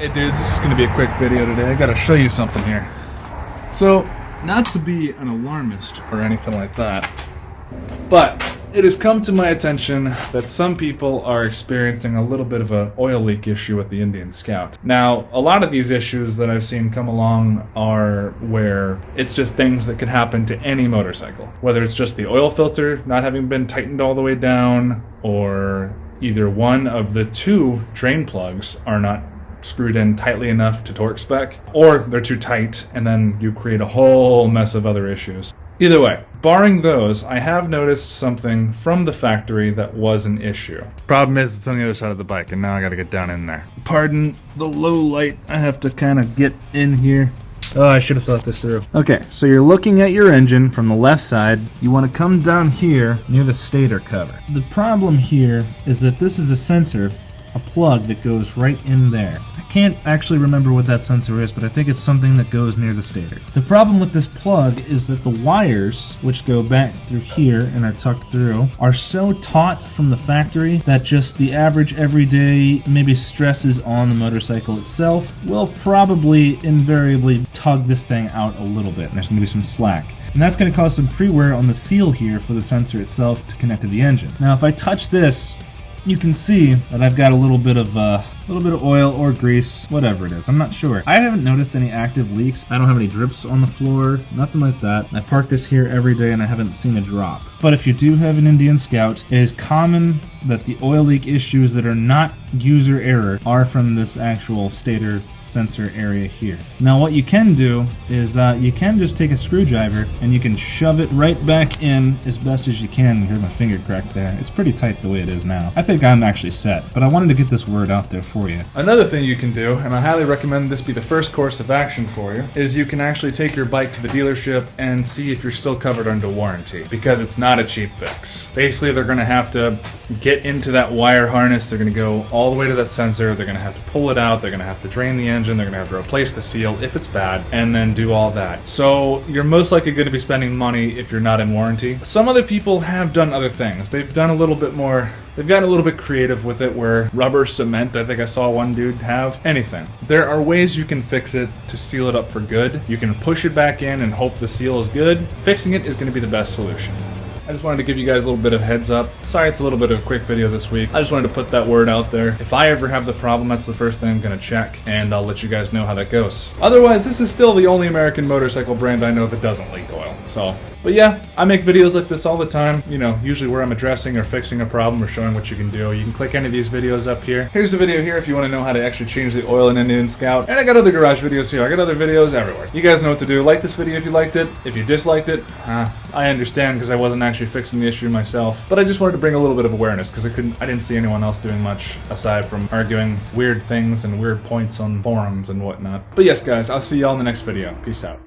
Hey dudes, this is going to be a quick video today. I got to show you something here. So, not to be an alarmist or anything like that, but it has come to my attention that some people are experiencing a little bit of an oil leak issue with the Indian Scout. Now, a lot of these issues that I've seen come along are where it's just things that could happen to any motorcycle. Whether it's just the oil filter not having been tightened all the way down, or either one of the two drain plugs are not screwed in tightly enough to torque spec, or they're too tight and then you create a whole mess of other issues. Either way, barring those, I have noticed something from the factory that was an issue. Problem is, it's on the other side of the bike, and now I gotta get down in there. Pardon the low light, I have to kind of get in here. Oh, I should have thought this through. Okay, so you're looking at your engine from the left side. You want to come down here near the stator cover. The problem here is that this is a sensor, a plug that goes right in there. I can't actually remember what that sensor is, but I think it's something that goes near the stator. The problem with this plug is that the wires, which go back through here and are tucked through, are so taut from the factory that just the average everyday maybe stresses on the motorcycle itself will probably invariably tug this thing out a little bit, and there's going to be some slack. And that's going to cause some pre-wear on the seal here for the sensor itself to connect to the engine. Now if I touch this, you can see that I've got a little bit of oil or grease, whatever it is. I'm not sure. I haven't noticed any active leaks. I don't have any drips on the floor, nothing like that. I park this here every day and I haven't seen a drop. But if you do have an Indian Scout, it is common that the oil leak issues that are not user error are from this actual stator sensor area here. Now what you can do is you can just take a screwdriver and you can shove it right back in as best as you can. You heard my finger crack there. It's pretty tight the way it is now. I think I'm actually set, but I wanted to get this word out there for you. Another thing you can do, and I highly recommend this be the first course of action for you, is you can actually take your bike to the dealership and see if you're still covered under warranty, because it's not a cheap fix. Basically, they're going to have to get into that wire harness, they're going to go all the way to that sensor, they're going to have to pull it out, they're going to have to drain the engine, they're going to have to replace the seal if it's bad, and then do all that. So you're most likely going to be spending money if you're not in warranty. Some other people have done other things. They've done a little bit more. They've gotten a little bit creative with it, where rubber cement, I think I saw one dude have. Anything. There are ways you can fix it to seal it up for good. You can push it back in and hope the seal is good. Fixing it is going to be the best solution. I just wanted to give you guys a little bit of heads up. Sorry it's a little bit of a quick video this week. I just wanted to put that word out there. If I ever have the problem, that's the first thing I'm going to check, and I'll let you guys know how that goes. Otherwise, this is still the only American motorcycle brand I know that doesn't leak oil. But yeah, I make videos like this all the time, you know, usually where I'm addressing or fixing a problem or showing what you can do. You can click any of these videos up here. Here's a video here if you want to know how to actually change the oil in an Indian Scout. And I got other garage videos here. I got other videos everywhere. You guys know what to do. Like this video if you liked it. If you disliked it, I understand, because I wasn't actually fixing the issue myself. But I just wanted to bring a little bit of awareness, because I didn't see anyone else doing much aside from arguing weird things and weird points on forums and whatnot. But yes guys, I'll see y'all in the next video. Peace out.